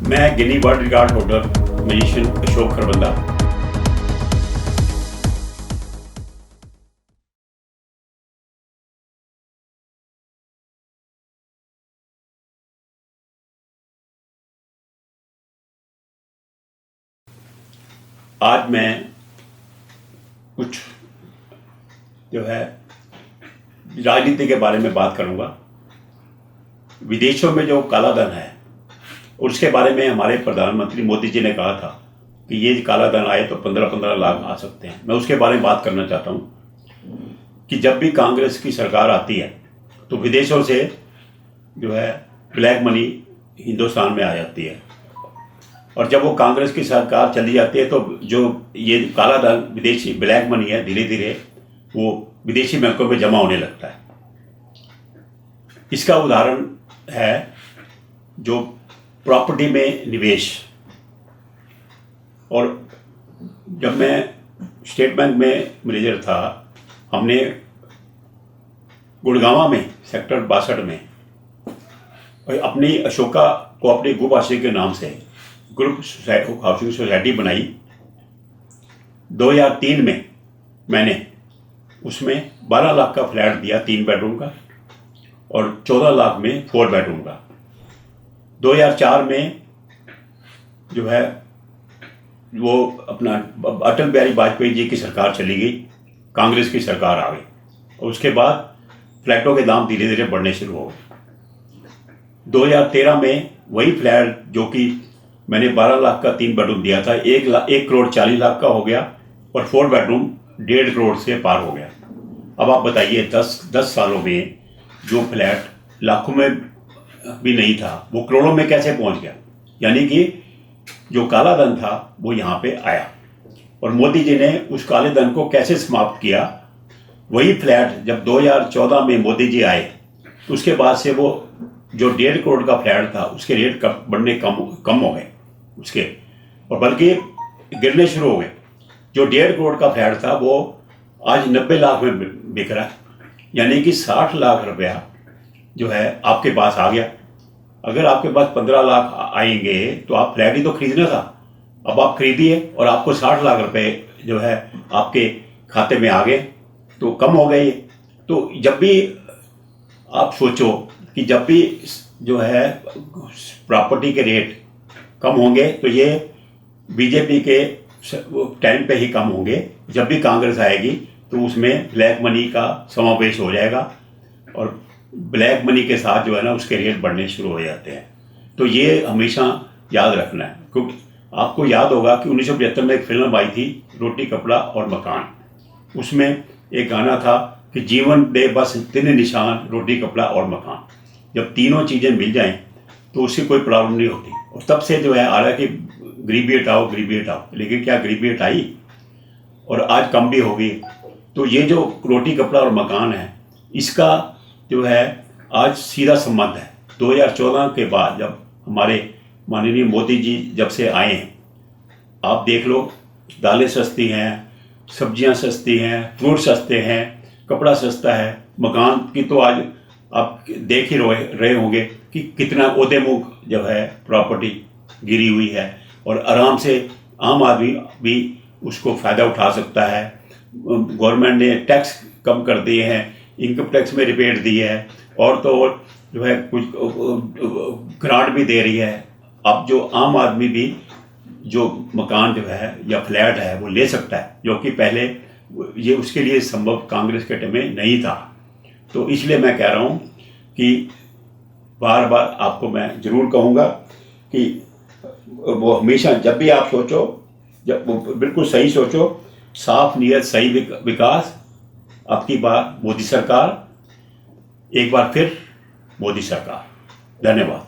मैं Guinness world record holder musician Ashok Kharbanda. आज मैं कुछ जो है राजनीति के बारे में बात करूंगा। विदेशों में जो काला धन है उसके बारे में हमारे प्रधानमंत्री मोदी जी ने कहा था कि ये काला धन आए तो 15-15 लाख आ सकते हैं। मैं उसके बारे में बात करना चाहता हूँ कि जब भी कांग्रेस की सरकार आती है तो विदेशों से जो है ब्लैक मनी हिंदुस्तान में आ जाती है, और जब वो कांग्रेस की सरकार चली जाती है तो जो ये काला धन विदेशी ब्लैक मनी है धीरे धीरे वो विदेशी बैंकों में जमा होने लगता है। इसका उदाहरण है जो प्रॉपर्टी में निवेश। और जब मैं स्टेट बैंक में मैनेजर था, हमने गुड़गांव में सेक्टर 62 में अपनी अशोका कोऑपरेटिव ग्रुप आश्रय के नाम से ग्रुप हाउसिंग सोसाइटी बनाई। 2003 में मैंने उसमें 12 लाख का फ्लैट दिया 3 बेडरूम का और 14 लाख में 4 बेडरूम का। 2004 में जो है वो अपना अटल बिहारी वाजपेयी जी की सरकार चली गई, कांग्रेस की सरकार आ गई और उसके बाद फ्लैटों के दाम धीरे धीरे बढ़ने शुरू हो गए। 2013 में वही फ्लैट जो कि मैंने 12 लाख का 3 बेडरूम दिया था 1 करोड़ 40 लाख का हो गया और 4 बेडरूम 1.5 करोड़ से पार हो गया। अब आप बताइए 10 सालों में जो फ्लैट लाखों में भी नहीं था वो करोड़ों में कैसे पहुंच गया। यानी कि जो काला धन था वो यहाँ पे आया और मोदी जी ने उस काले धन को कैसे समाप्त किया। वही फ्लैट जब 2014 में मोदी जी आए तो उसके बाद से वो जो 1.5 करोड़ का फ्लैट था उसके रेट बढ़ने कम हो गए उसके, और बल्कि गिरने शुरू हो गए। जो 1.5 करोड़ का फ्लैट था वो आज 90 लाख में बिक रहा है। यानी कि 60 लाख रुपया जो है आपके पास आ गया। अगर आपके पास 15 लाख आएंगे तो आप फ्लैट ही तो खरीदना था, अब आप खरीदिए और आपको 60 लाख रुपए जो है आपके खाते में आ गए तो कम हो गए। तो जब भी आप सोचो कि जब भी जो है प्रॉपर्टी के रेट कम होंगे तो ये बीजेपी के टाइम पे ही कम होंगे। जब भी कांग्रेस आएगी तो उसमें ब्लैक मनी का समावेश हो जाएगा और ब्लैक मनी के साथ जो है ना उसके रेट बढ़ने शुरू हो जाते हैं। तो ये हमेशा याद रखना है, क्योंकि आपको याद होगा कि 1975 में एक फिल्म आई थी रोटी कपड़ा और मकान। उसमें एक गाना था कि जीवन दे बस 3 निशान रोटी कपड़ा और मकान। जब तीनों चीज़ें मिल जाएं तो उसकी कोई प्रॉब्लम नहीं होती। और तब से जो है हालांकि गरीबी हटाओ, लेकिन क्या गरीबी हटाई और आज कम भी होगी। तो ये जो रोटी कपड़ा और मकान है इसका जो है आज सीधा संबंध है 2014 के बाद, जब हमारे माननीय मोदी जी जब से आए हैं। आप देख लो दालें सस्ती हैं, सब्जियां सस्ती हैं, फ्रूट सस्ते हैं, कपड़ा सस्ता है। मकान की तो आज आप देख ही रहे होंगे कि कितना ओदेमुख जो है प्रॉपर्टी गिरी हुई है और आराम से आम आदमी भी उसको फ़ायदा उठा सकता है। गवर्नमेंट ने टैक्स कम कर दिए हैं, इनकम टैक्स में रिबेट दी है और तो और जो है कुछ ग्रांट भी दे रही है। अब जो आम आदमी भी जो मकान जो है या फ्लैट है वो ले सकता है, जो कि पहले ये उसके लिए संभव कांग्रेस के टाइम में नहीं था। तो इसलिए मैं कह रहा हूँ कि बार बार आपको मैं ज़रूर कहूँगा कि वो हमेशा जब भी आप सोचो, जब वो बिल्कुल सही सोचो, साफ नीयत सही विकास। आपकी बार मोदी सरकार, एक बार फिर मोदी सरकार। धन्यवाद।